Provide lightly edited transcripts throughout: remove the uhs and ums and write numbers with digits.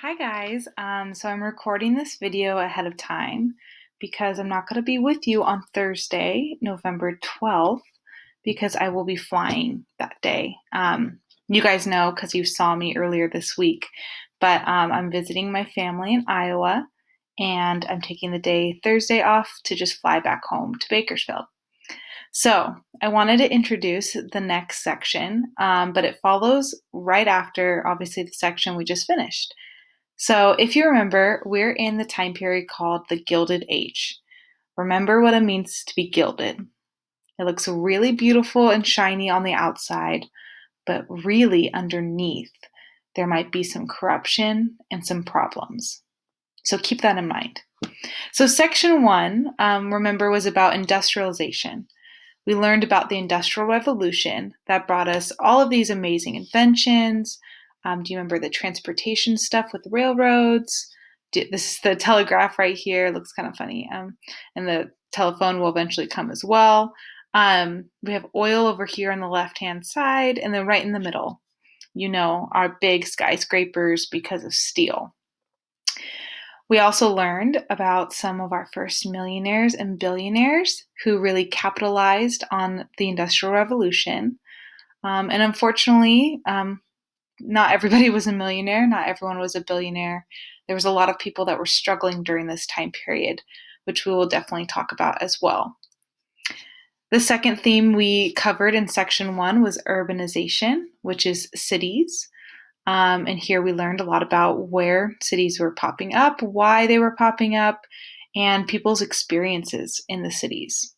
Hi guys, so I'm recording this video ahead of time because I'm not going to be with you on Thursday, November 12th, because I will be flying that day. You guys know because you saw me earlier this week, but I'm visiting my family in Iowa and I'm taking the day Thursday off to just fly back home to Bakersfield. So I wanted to introduce the next section, but it follows right after, obviously, the section we just finished. So, if you remember, we're in the time period called the Gilded Age. Remember what it means to be gilded. It looks really beautiful and shiny on the outside, but really underneath, there might be some corruption and some problems. So, keep that in mind. So, section one, remember, was about industrialization. We learned about the Industrial Revolution that brought us all of these amazing inventions. Do you remember the transportation stuff with railroads? This is the telegraph right here. It looks kind of funny. And the telephone will eventually come as well. We have oil over here on the left-hand side, and then right in the middle, our big skyscrapers because of steel. We also learned about some of our first millionaires and billionaires who really capitalized on the Industrial Revolution. And unfortunately, not everybody was a millionaire, not everyone was a billionaire. There was a lot of people that were struggling during this time period, which we will definitely talk about as well. The second theme we covered in section one was urbanization, which is cities. And here we learned a lot about where cities were popping up, why they were popping up, and people's experiences in the cities.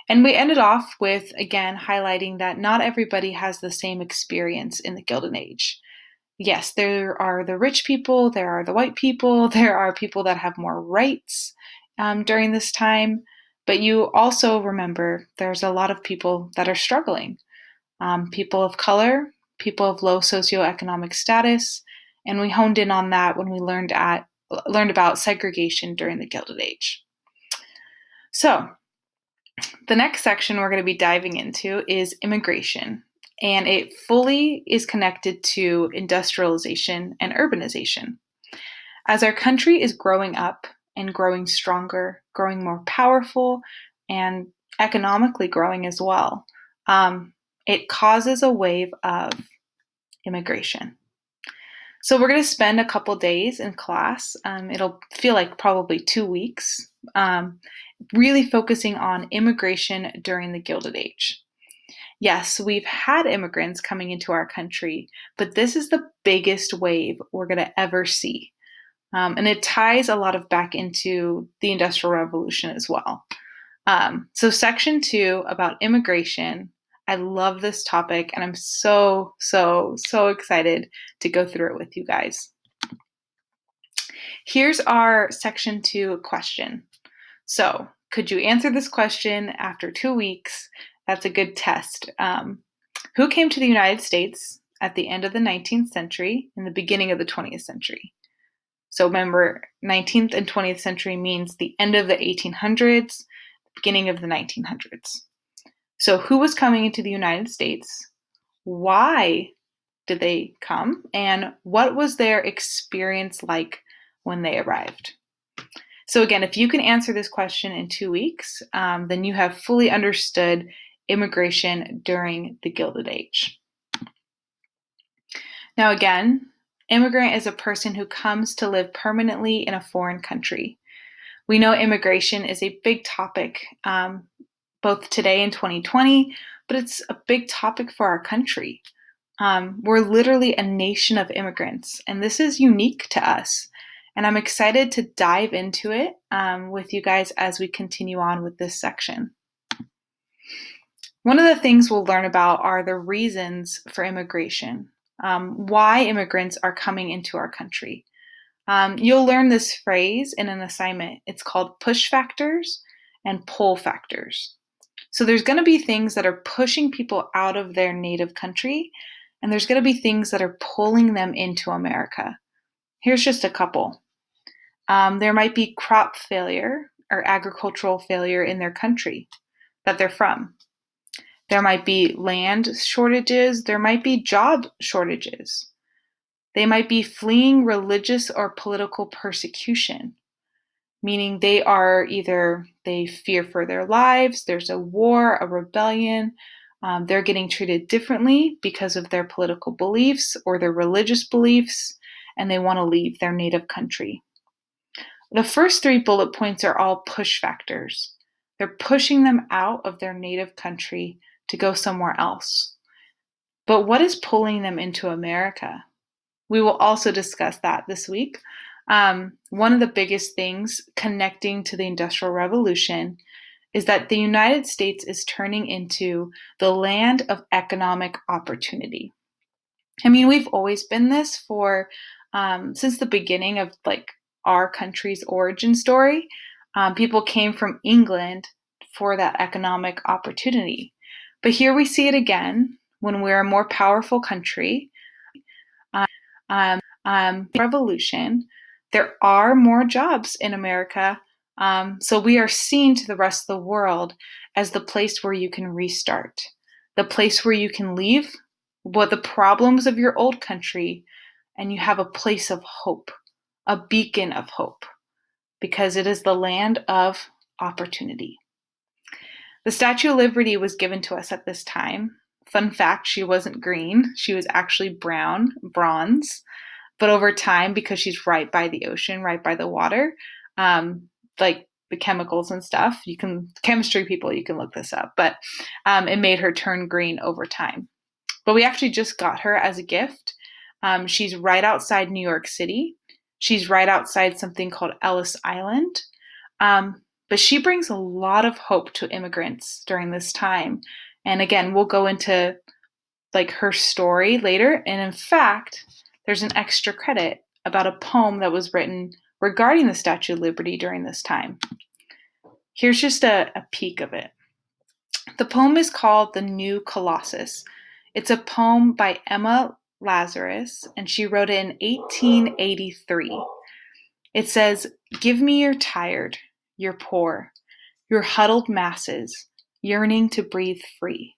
And we ended off with, again, highlighting that not everybody has the same experience in the Gilded Age. Yes, there are the rich people, there are the white people, there are people that have more rights during this time, but you also remember there's a lot of people that are struggling. People of color, people of low socioeconomic status, and we honed in on that when we learned about segregation during the Gilded Age. So, the next section we're going to be diving into is immigration, and it fully is connected to industrialization and urbanization. As our country is growing up and growing stronger, growing more powerful, and economically growing as well, it causes a wave of immigration. So we're going to spend a couple days in class. It'll feel like probably 2 weeks, really focusing on immigration during the Gilded Age. Yes, we've had immigrants coming into our country, but this is the biggest wave we're going to ever see. And it ties a lot of back into the Industrial Revolution as well. So, section two about immigration. I love this topic, and I'm so, so, so excited to go through it with you guys. Here's our section two question. So, could you answer this question after 2 weeks? That's a good test. Who came to the United States at the end of the 19th century and the beginning of the 20th century? So remember, 19th and 20th century means the end of the 1800s, beginning of the 1900s. So who was coming into the United States? Why did they come? And what was their experience like when they arrived? So again, if you can answer this question in 2 weeks, then you have fully understood immigration during the Gilded Age. Now again, immigrant is a person who comes to live permanently in a foreign country. We know immigration is a big topic, both today in 2020, but it's a big topic for our country. We're literally a nation of immigrants, and this is unique to us. And I'm excited to dive into it with you guys as we continue on with this section. One of the things we'll learn about are the reasons for immigration, why immigrants are coming into our country. You'll learn this phrase in an assignment. It's called push factors and pull factors. So there's going to be things that are pushing people out of their native country, and there's going to be things that are pulling them into America. Here's just a couple. There might be crop failure or agricultural failure in their country that they're from. There might be land shortages. There might be job shortages. They might be fleeing religious or political persecution, meaning they fear for their lives, there's a war, a rebellion, they're getting treated differently because of their political beliefs or their religious beliefs, and they want to leave their native country. The first three bullet points are all push factors. They're pushing them out of their native country to go somewhere else. But what is pulling them into America? We will also discuss that this week. One of the biggest things connecting to the Industrial Revolution is that the United States is turning into the land of economic opportunity. I mean, we've always been this for since the beginning of like our country's origin story. People came from England for that economic opportunity. But here we see it again when we're a more powerful country. Revolution, there are more jobs in America. So we are seen to the rest of the world as the place where you can restart, the place where you can leave what the problems of your old country, and you have a place of hope, a beacon of hope, because it is the land of opportunity. The Statue of Liberty was given to us at this time. Fun fact, she wasn't green, she was actually bronze. But over time, because she's right by the ocean, right by the water, like the chemicals and stuff, chemistry people, you can look this up, but it made her turn green over time. But we actually just got her as a gift. She's right outside New York City. She's right outside something called Ellis Island. But she brings a lot of hope to immigrants during this time. And again, we'll go into like her story later. And in fact, there's an extra credit about a poem that was written regarding the Statue of Liberty during this time. Here's just a peek of it. The poem is called The New Colossus. It's a poem by Emma Lazarus, and she wrote it in 1883. It says, "Give me your tired, your poor, your huddled masses, yearning to breathe free.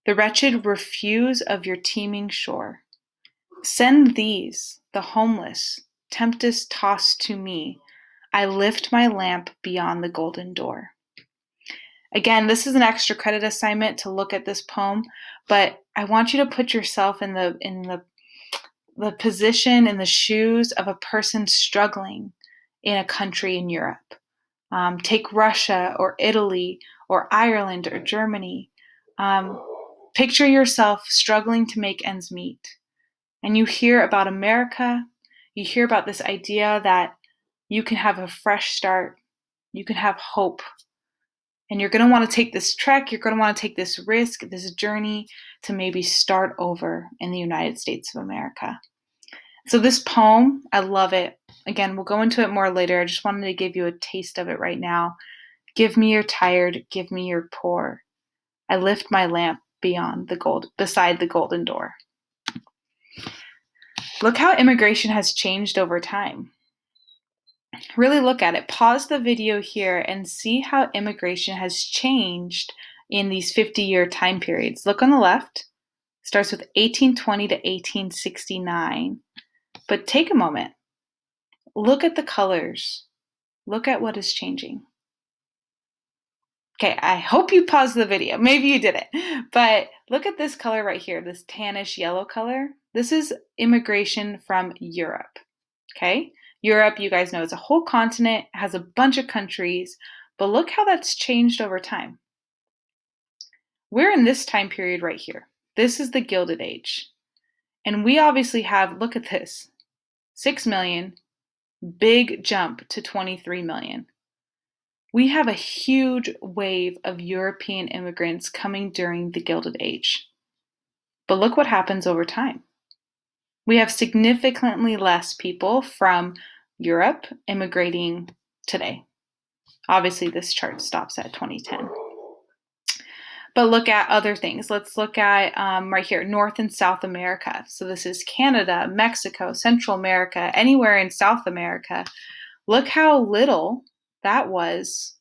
The wretched refuse of your teeming shore. Send these, the homeless, tempest tossed to me. I lift my lamp beyond the golden door." Again, this is an extra credit assignment to look at this poem, but I want you to put yourself in the position, in the shoes of a person struggling in a country in Europe. Take Russia or Italy or Ireland or Germany. Picture yourself struggling to make ends meet. And you hear about America, you hear about this idea that you can have a fresh start, you can have hope. And you're going to want to take this trek, you're going to want to take this risk, this journey to maybe start over in the United States of America. So this poem, I love it. Again, we'll go into it more later. I just wanted to give you a taste of it right now. Give me your tired, give me your poor. I lift my lamp beside the golden door. Look how immigration has changed over time. Really look at it. Pause the video here and see how immigration has changed in these 50-year time periods. Look on the left. Starts with 1820 to 1869. But take a moment. Look at the colors. Look at what is changing. Okay, I hope you paused the video. Maybe you didn't. But look at this color right here, this tannish yellow color. This is immigration from Europe. Okay? Europe, you guys know, is a whole continent, has a bunch of countries, but look how that's changed over time. We're in this time period right here. This is the Gilded Age. And we obviously have, look at this, 6 million, big jump to 23 million. We have a huge wave of European immigrants coming during the Gilded Age. But look what happens over time. We have significantly less people from Europe immigrating today. Obviously, this chart stops at 2010. But look at other things. Let's look at right here, North and South America. So this is Canada, Mexico, Central America, anywhere in South America. Look how little that was.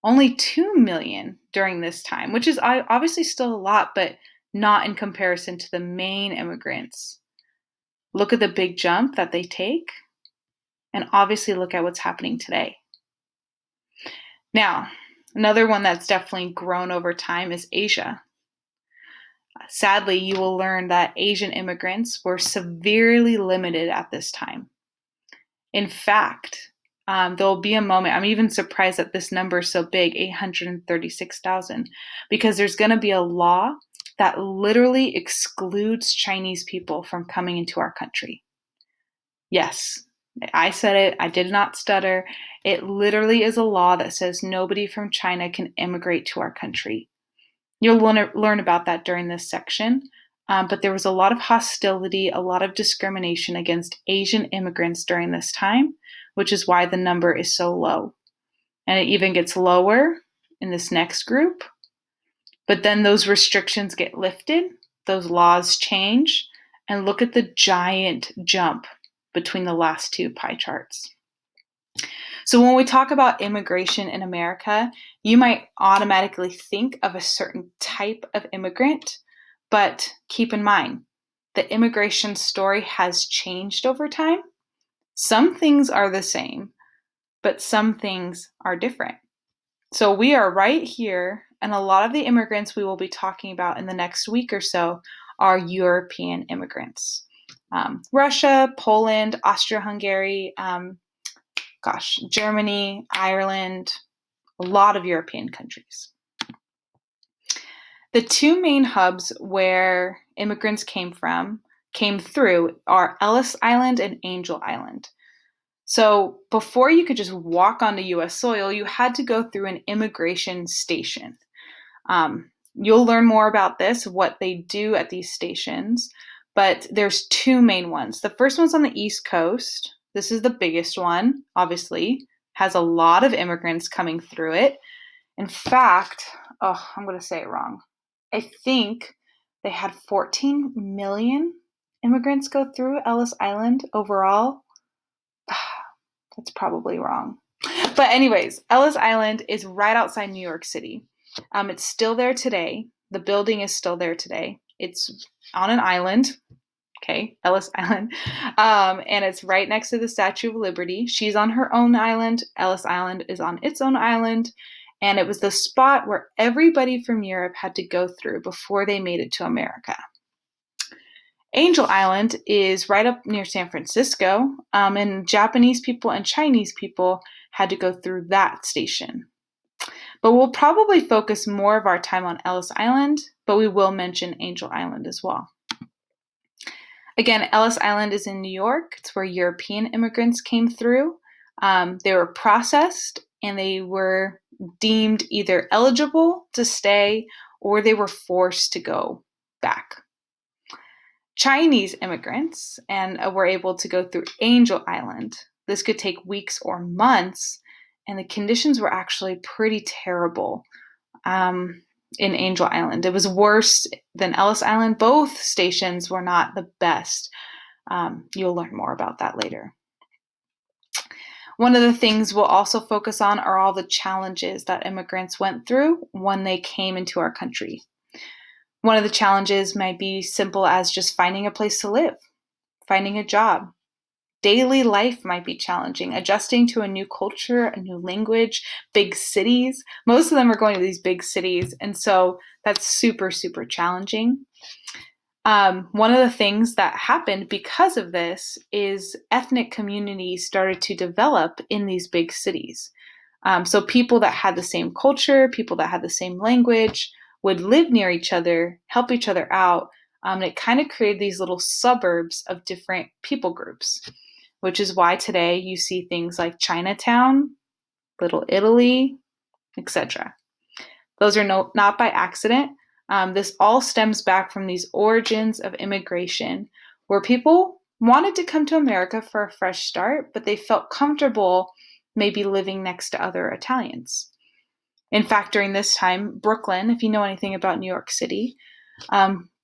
Only 2 million during this time, which is obviously still a lot, but not in comparison to the main immigrants. look at the big jump that they take, and obviously look at what's happening today. Now, another one that's definitely grown over time is Asia. Sadly, you will learn that Asian immigrants were severely limited at this time. In fact, there'll be a moment, I'm even surprised that this number is so big, 836,000, because there's going to be a law that literally excludes Chinese people from coming into our country. Yes, I said it. I did not stutter. It literally is a law that says nobody from China can immigrate to our country. You'll learn about that during this section. But there was a lot of hostility, a lot of discrimination against Asian immigrants during this time, which is why the number is so low. And it even gets lower in this next group. But then those restrictions get lifted, those laws change, and look at the giant jump between the last two pie charts. So when we talk about immigration in America, you might automatically think of a certain type of immigrant, but keep in mind, the immigration story has changed over time. Some things are the same, but some things are different. So we are right here, and a lot of the immigrants we will be talking about in the next week or so are European immigrants. Russia, Poland, Austria-Hungary, Germany, Ireland, a lot of European countries. The two main hubs where immigrants came through are Ellis Island and Angel Island. So before you could just walk onto US soil, you had to go through an immigration station. You'll learn more about this, what they do at these stations, but there's two main ones. The first one's on the East Coast. This is the biggest one, obviously, has a lot of immigrants coming through it. In fact, I'm going to say it wrong. I think they had 14 million immigrants go through Ellis Island overall. That's probably wrong. But anyways, Ellis Island is right outside New York City. It's still there today. The building is still there today. It's on an island. Okay, Ellis Island. And it's right next to the Statue of Liberty. She's on her own island. Ellis Island is on its own island. And it was the spot where everybody from Europe had to go through before they made it to America. Angel Island is right up near San Francisco, and Japanese people and Chinese people had to go through that station. But we'll probably focus more of our time on Ellis Island, but we will mention Angel Island as well. Again, Ellis Island is in New York. It's where European immigrants came through. They were processed and they were deemed either eligible to stay or they were forced to go back. Chinese immigrants were able to go through Angel Island. This could take weeks or months, and the conditions were actually pretty terrible in Angel Island. It was worse than Ellis Island. Both stations were not the best. You'll learn more about that later. One of the things we'll also focus on are all the challenges that immigrants went through when they came into our country. One of the challenges might be simple as just finding a place to live, finding a job. Daily life might be challenging, adjusting to a new culture, a new language, big cities. Most of them are going to these big cities, and so that's super, super challenging. One of the things that happened because of this is ethnic communities started to develop in these big cities. So people that had the same culture, people that had the same language would live near each other, help each other out. And it kind of created these little suburbs of different people groups, which is why today you see things like Chinatown, Little Italy, etc. Those are not by accident. This all stems back from these origins of immigration where people wanted to come to America for a fresh start, but they felt comfortable maybe living next to other Italians. In fact, during this time, Brooklyn, if you know anything about New York City,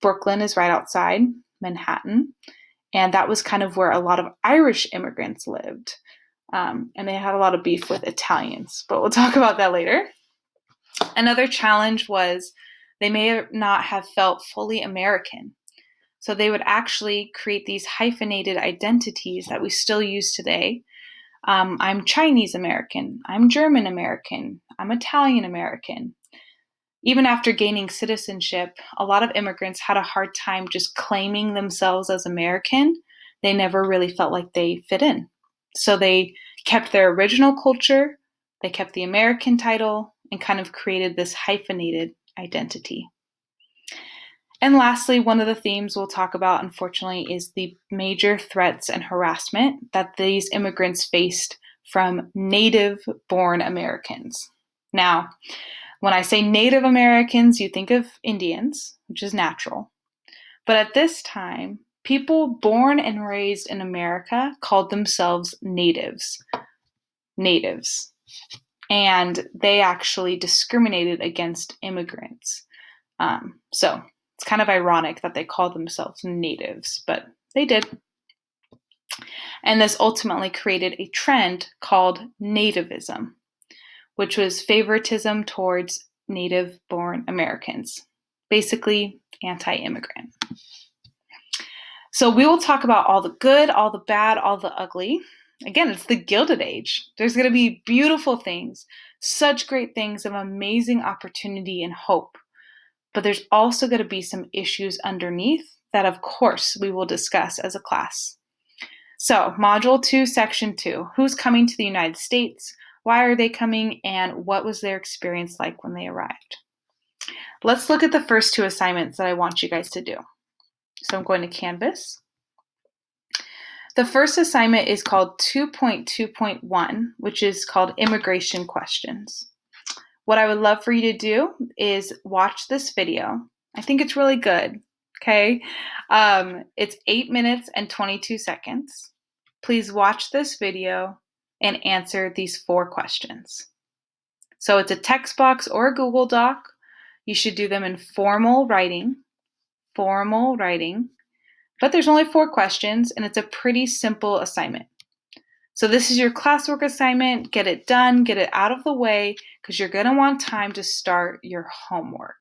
Brooklyn is right outside Manhattan, and that was kind of where a lot of Irish immigrants lived. And they had a lot of beef with Italians, but we'll talk about that later. Another challenge was they may not have felt fully American. So they would actually create these hyphenated identities that we still use today. I'm Chinese American, I'm German American, I'm Italian American. Even after gaining citizenship, a lot of immigrants had a hard time just claiming themselves as American. They never really felt like they fit in. So they kept their original culture, they kept the American title, and kind of created this hyphenated identity. And lastly, one of the themes we'll talk about, unfortunately, is the major threats and harassment that these immigrants faced from native-born Americans. Now, when I say Native Americans, you think of Indians, which is natural. But at this time, people born and raised in America called themselves natives. Natives. And they actually discriminated against immigrants. So it's kind of ironic that they called themselves natives, but they did. And this ultimately created a trend called nativism, which was favoritism towards native-born Americans, basically anti-immigrant. So we will talk about all the good, all the bad, all the ugly. Again, it's the Gilded Age. There's going to be beautiful things, such great things of amazing opportunity and hope. But there's also going to be some issues underneath that, of course, we will discuss as a class. So, Module 2, Section 2, who's coming to the United States? Why are they coming, and what was their experience like when they arrived? Let's look at the first two assignments that I want you guys to do. So I'm going to Canvas. The first assignment is called 2.2.1, which is called Immigration Questions. What I would love for you to do is watch this video. I think it's really good, okay? It's 8 minutes and 22 seconds. Please watch this video and answer these 4 questions. So it's a text box or a Google Doc. You should do them in formal writing, but there's only 4 questions and it's a pretty simple assignment. So this is your classwork assignment. Get it done, get it out of the way, because you're going to want time to start your homework.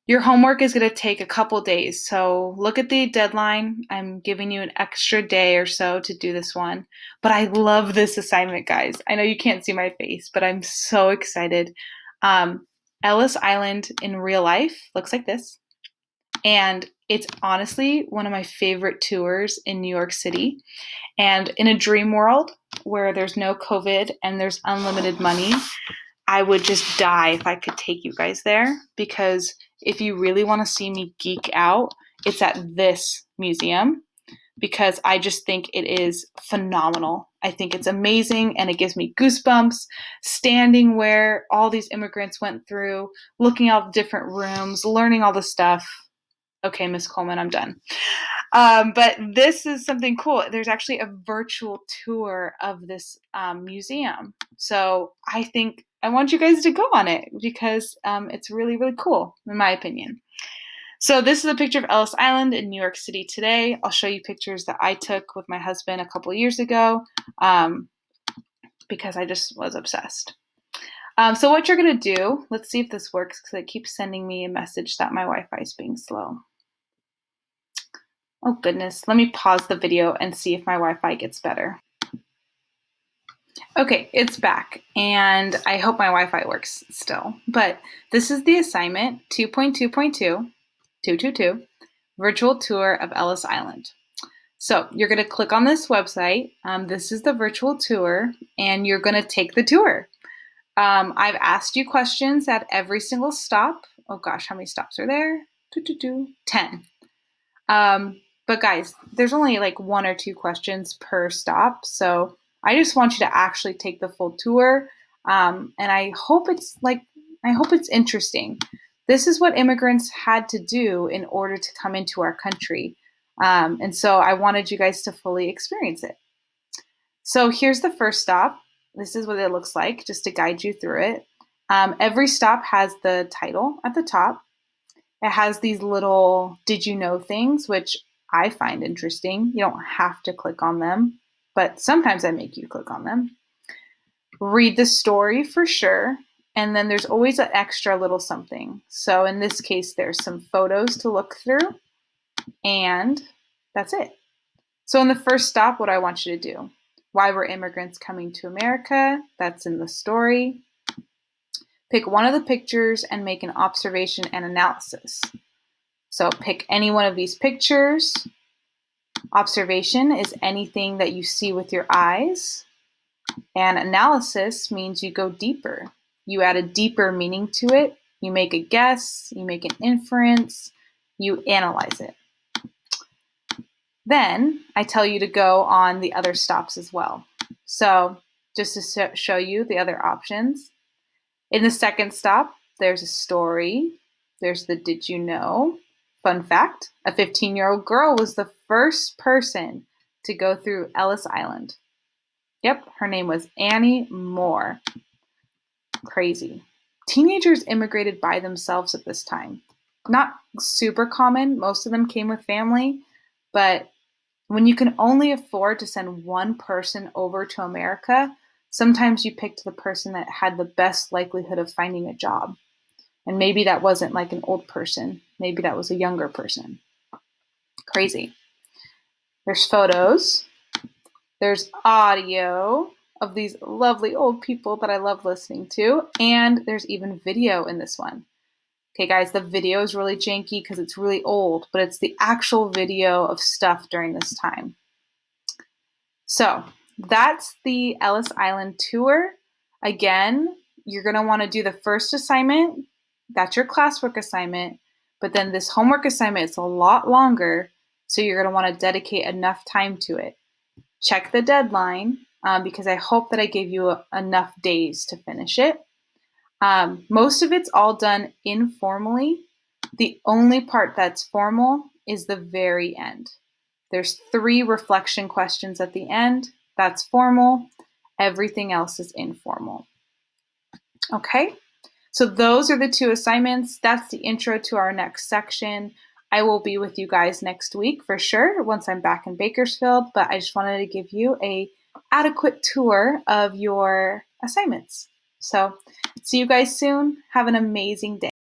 Your homework is going to take a couple days, so look at the deadline. I'm giving you an extra day or so to do this one, but I love this assignment, guys. I know you can't see my face, but I'm so excited. Ellis Island in real life looks like this, and it's honestly one of my favorite tours in New York City. And in a dream world where there's no COVID and there's unlimited money, I would just die if I could take you guys there, because if you really want to see me geek out, it's at this museum, because I just think it is phenomenal. I think it's amazing, and it gives me goosebumps standing where all these immigrants went through, looking at the different rooms, learning all the stuff. Okay, Miss Coleman, I'm done. But this is something cool. There's actually a virtual tour of this museum. So I think I want you guys to go on it, because it's really, really cool, in my opinion. So this is a picture of Ellis Island in New York City today. I'll show you pictures that I took with my husband a couple years ago, because I just was obsessed. So what you're going to do, let's see if this works, because it keeps sending me a message that my Wi-Fi is being slow. Oh goodness, let me pause the video and see if my Wi-Fi gets better. Okay, it's back, and I hope my Wi-Fi works still. But this is the assignment, 2.2.2, Virtual Tour of Ellis Island. So you're going to click on this website. This is the virtual tour, and you're going to take the tour. I've asked you questions at every single stop. Oh gosh, how many stops are there? 10. But guys, there's only like 1 or 2 questions per stop, so I just want you to actually take the full tour, and I hope it's interesting. This is what immigrants had to do in order to come into our country, and so I wanted you guys to fully experience it. So here's the first stop. This is what it looks like, just to guide you through it. Every stop has the title at the top. It has these little did you know things, which I find interesting. You don't have to click on them, but sometimes I make you click on them. Read the story for sure, and then there's always an extra little something. So in this case, there's some photos to look through. And that's it. So in the first stop, what do I want you to do? Why were immigrants coming to America? That's in the story. Pick one of the pictures and make an observation and analysis. So pick any one of these pictures. Observation is anything that you see with your eyes. And analysis means you go deeper. You add a deeper meaning to it. You make a guess, you make an inference, you analyze it. Then I tell you to go on the other stops as well. So just to show you the other options. In the second stop, there's a story. There's the did you know? Fun fact, a 15-year-old girl was the first person to go through Ellis Island. Yep, her name was Annie Moore. Crazy. Teenagers immigrated by themselves at this time. Not super common. Most of them came with family, but when you can only afford to send one person over to America, sometimes you picked the person that had the best likelihood of finding a job. And maybe that wasn't like an old person. Maybe that was a younger person. Crazy. There's photos. There's audio of these lovely old people that I love listening to. And there's even video in this one. Okay, guys, the video is really janky because it's really old, but it's the actual video of stuff during this time. So that's the Ellis Island tour. Again, you're going to want to do the first assignment. That's your classwork assignment. But then this homework assignment is a lot longer, so you're going to want to dedicate enough time to it. Check the deadline because I hope that I gave you enough days to finish it. Most of it's all done informally. The only part that's formal is the very end. There's 3 reflection questions at the end. That's formal. Everything else is informal. Okay, so those are the 2 assignments. That's the intro to our next section. I will be with you guys next week for sure once I'm back in Bakersfield, but I just wanted to give you an adequate tour of your assignments. So see you guys soon. Have an amazing day.